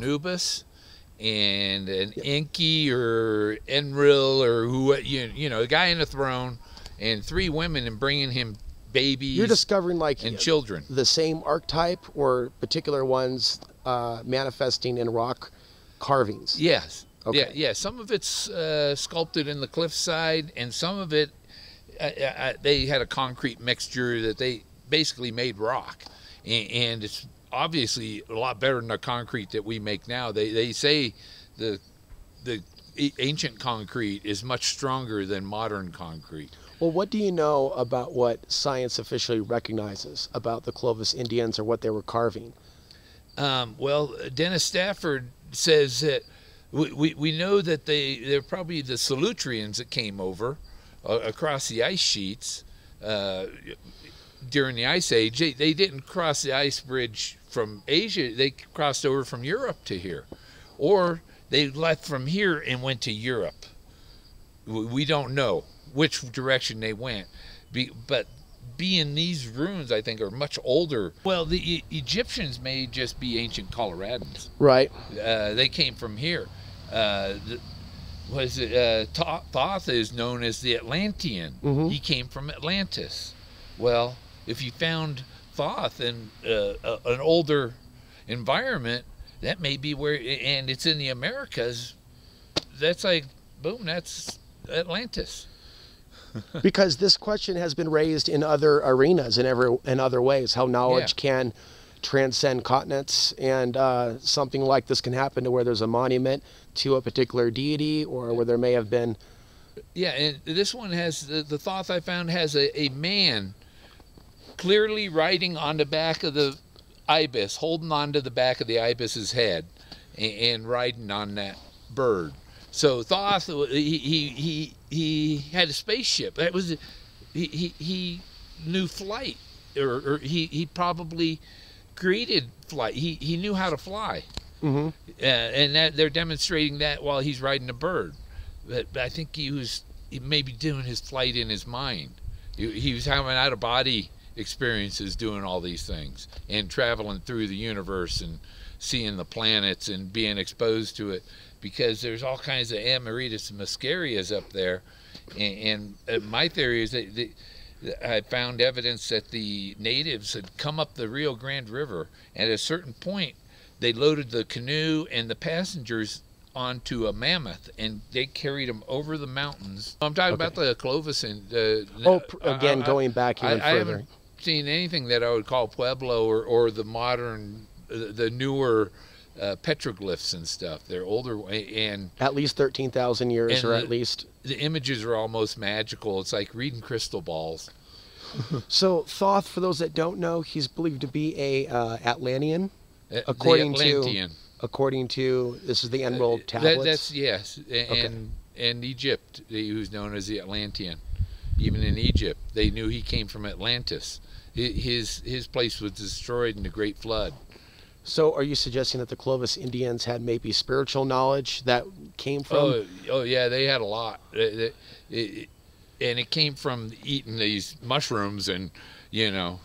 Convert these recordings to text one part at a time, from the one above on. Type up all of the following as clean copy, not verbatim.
Anubis and an Enki or Enlil or who, you know, a guy in a throne and 3 women and bringing him babies. You're discovering like and children. The same archetype or particular ones manifesting in rock carvings. Yes. Okay. Yeah. Some of it's sculpted in the cliffside, and some of it they had a concrete mixture that they basically made rock, and it's obviously a lot better than the concrete that we make now. They say the ancient concrete is much stronger than modern concrete. Well, what do you know about what science officially recognizes about the Clovis Indians or what they were carving? Well, Dennis Stafford says that we know that they're probably the Solutreans that came over across the ice sheets during the Ice Age. They didn't cross the ice bridge from Asia. They crossed over from Europe to here. Or they left from here and went to Europe. We don't know which direction they went. But being these ruins, I think, are much older. Well, the Egyptians may just be ancient Coloradans. Right. They came from here. Thoth is known as the Atlantean. Mm-hmm. He came from Atlantis. Well, if you found Thoth in an older environment, that may be where, and it's in the Americas, that's like, boom, that's Atlantis. Because this question has been raised in other arenas, in other ways, how knowledge can transcend continents, and something like this can happen to where there's a monument to a particular deity, or where there may have been. Yeah, and this one has, the Thoth I found has a man clearly riding on the back of the ibis, holding on to the back of the ibis's head, and riding on that bird. So Thoth, he had a spaceship. That was, he knew flight, or he probably created flight. He knew how to fly. Mm-hmm. And that they're demonstrating that while he's riding a bird. But I think he may be doing his flight in his mind. He was having out of body experiences doing all these things and traveling through the universe and seeing the planets and being exposed to it, because there's all kinds of Amaritas and Muscarias up there. And my theory is that I found evidence that the natives had come up the Rio Grande River, and at a certain point they loaded the canoe and the passengers onto a mammoth, and they carried them over the mountains. I'm talking about the Clovis and again, going back even I further. haven't seen anything that I would call Pueblo or the modern, the newer petroglyphs and stuff. They're older, and at least 13,000 years, or at least the images are almost magical. It's like reading crystal balls. So Thoth, for those that don't know, he's believed to be a Atlantean, according to this is the Emerald tablets. That's yes, and Egypt, who's known as the Atlantean. Even in Egypt, they knew he came from Atlantis. His place was destroyed in the Great Flood. So are you suggesting that the Clovis Indians had maybe spiritual knowledge that came from? Oh yeah, they had a lot. And it came from eating these mushrooms, and you know,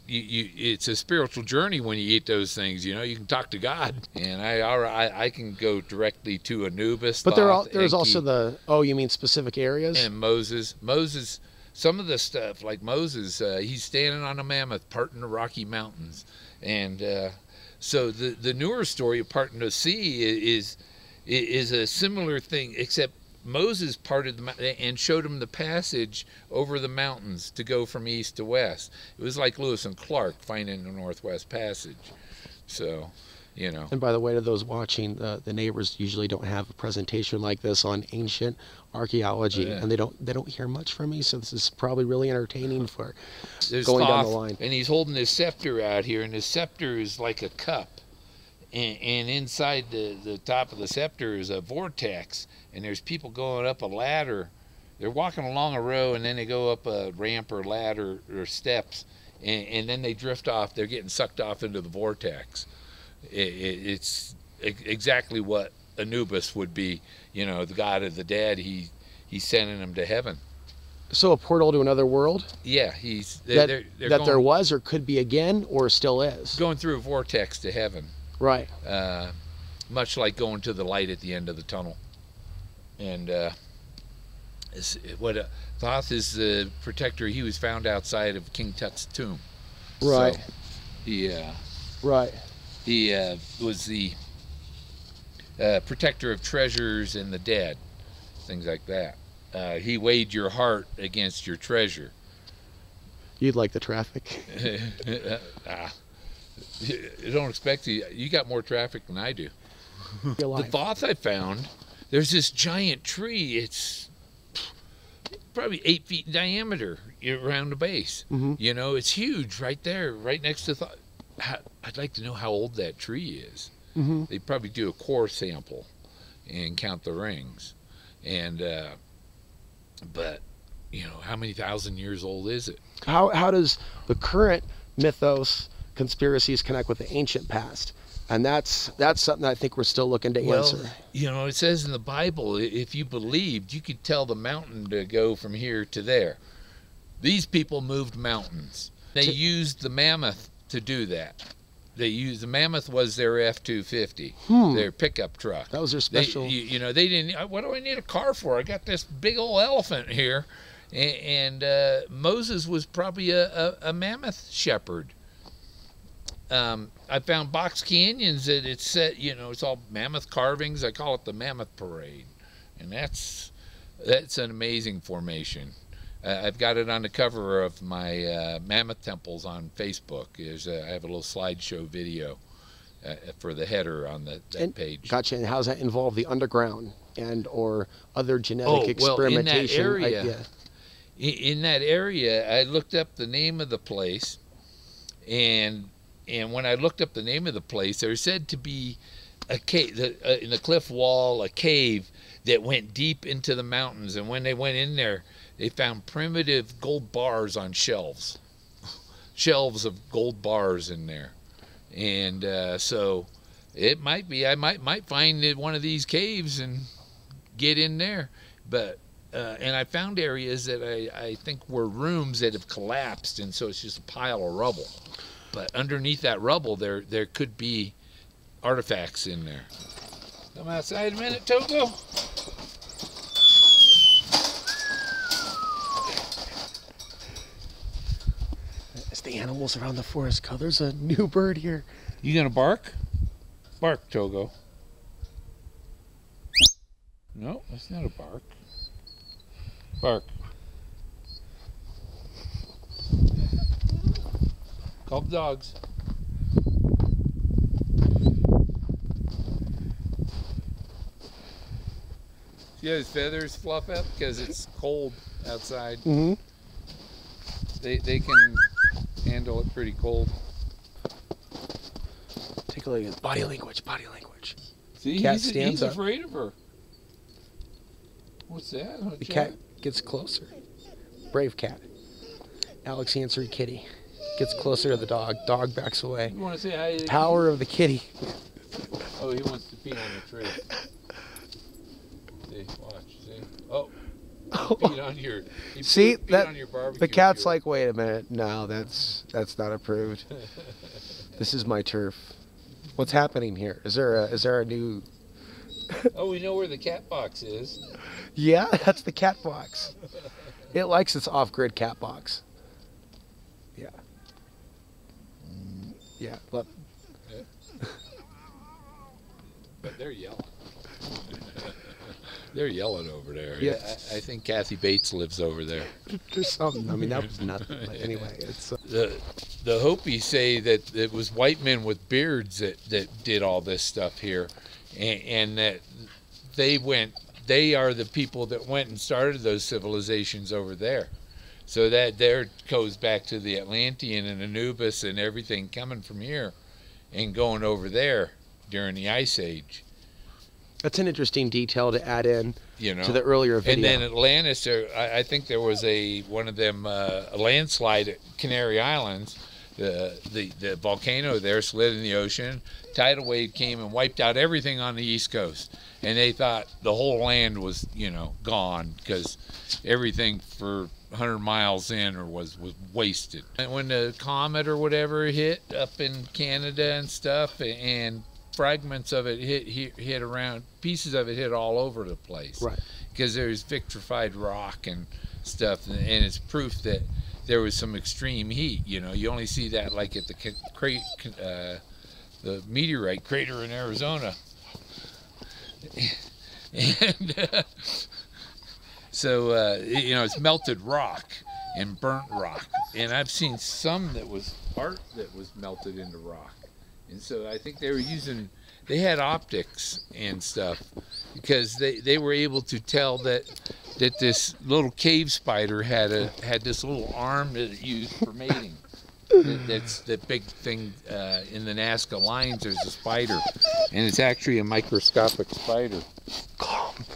it's a spiritual journey when you eat those things. You know, you can talk to God, and I can go directly to Anubis. But Thoth, there's Enki, also the, you mean specific areas? and Moses. Some of the stuff, like Moses, he's standing on a mammoth parting the Rocky Mountains, and so the newer story of parting the sea is a similar thing, except Moses parted the mountain and showed him the passage over the mountains to go from east to west. It was like Lewis and Clark finding the Northwest Passage. So, you know. And by the way, to those watching, the neighbors usually don't have a presentation like this on ancient archaeology, and they don't hear much from me. So this is probably really entertaining for going down the line. And he's holding his scepter out here, and his scepter is like a cup. And inside the top of the scepter is a vortex, and there's people going up a ladder. They're walking along a row, and then they go up a ramp or ladder or steps, and then they drift off. They're getting sucked off into the vortex. It's exactly what Anubis would be, you know, the god of the dead. He's sending them to heaven. So a portal to another world? Yeah, they're was or could be again, or still is? Going through a vortex to heaven. Right. much like going to the light at the end of the tunnel. And Thoth is the protector. He was found outside of King Tut's tomb. Right. So he right. He was the protector of treasures and the dead, things like that. He weighed your heart against your treasure. You'd like the traffic. You don't expect you got more traffic than I do. The Thoth I found, there's this giant tree. It's probably 8 feet in diameter around the base. Mm-hmm. You know, it's huge right there, right next to Thoth. I'd like to know how old that tree is. Mm-hmm. They probably do a core sample and count the rings. And but you know, how many thousand years old is it? How does the current mythos conspiracies connect with the ancient past? And that's something I think we're still looking to answer. Well, you know, it says in the Bible, if you believed, you could tell the mountain to go from here to there. These people moved mountains. They used the mammoth to do that. The mammoth was their F-250, their pickup truck. That was their special. You know, they didn't. What do I need a car for? I got this big old elephant here, and Moses was probably a mammoth shepherd. I found box canyons that it's set. You know, it's all mammoth carvings. I call it the Mammoth Parade, and that's an amazing formation. I've got it on the cover of my Mammoth Temples on Facebook. I have a little slideshow video for the header on that page. Gotcha. And how does that involve the underground or other genetic experimentation? Well, in that area, I looked up the name of the place, and when I looked up the name of the place, there was said to be a cave in the cliff wall, a cave that went deep into the mountains. And when they went in there, they found primitive gold bars on shelves of gold bars in there. And so it might be, I might find one of these caves and get in there. But and I found areas that I think were rooms that have collapsed, and so it's just a pile of rubble. But underneath that rubble, there could be artifacts in there. Come outside a minute, Togo. As the animals around the forest go, there's a new bird here. You gonna bark? Bark, Togo. No, that's not a bark. Bark. Call the dogs. See how his feathers fluff up because it's cold outside. Mm-hmm. They can handle it pretty cold. Take a look at his body language. Body language. See, Cat he's stands up. afraid of her. What's that? The cat gets closer. Brave cat. Alex answered kitty. Gets closer to the dog. Dog backs away. You want to say hi to the Power of the kitty. Oh, he wants to pee on the tree. See, watch, see. Oh, he peed on your. See peed that on your barbecue the cat's fuel. like, wait a minute, no, that's not approved. This is my turf. What's happening here? Is there a new? Oh, we know where the cat box is. Yeah, that's the cat box. It likes its off-grid cat box. Yeah. Yeah, but they're yelling. They're yelling over there. Yeah. I think Kathy Bates lives over there. there's something. I mean, that was nothing. But anyway, it's the Hopis say that it was white men with beards that did all this stuff here, and that they are the people that went and started those civilizations over there. So that there goes back to the Atlantean and Anubis and everything coming from here and going over there during the Ice Age. That's an interesting detail to add in, you know, to the earlier video. And then Atlantis, I think there was one of them a landslide at Canary Islands. The volcano there slid in the ocean. Tidal wave came and wiped out everything on the East Coast, and they thought the whole land was, you know, gone because everything for 100 miles in was wasted. And when the comet or whatever hit up in Canada and stuff, and fragments of it hit around, pieces of it hit all over the place. Right. Because there's vitrified rock and stuff, and it's proof that there was some extreme heat. You know, you only see that like at the meteorite crater in Arizona. And so you know, it's melted rock and burnt rock, and I've seen some that was art that was melted into rock. And so I think they had optics and stuff, because they were able to tell that this little cave spider had this little arm that it used for mating. That's the big thing in the Nazca lines. There's a spider, and it's actually a microscopic spider.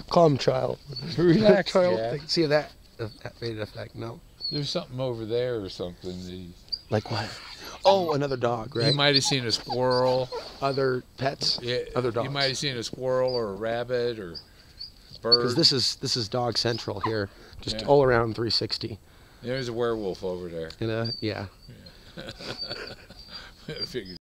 Calm, child. Relax, child. Jack. See that made an effect? No. There's something over there or something. Like what? Oh, another dog, right? You might have seen a squirrel. Other pets? Yeah, other dogs. You might have seen a squirrel or a rabbit or a bird. Because this is Dog Central here, just all around 360. There's a werewolf over there. Yeah. I figured.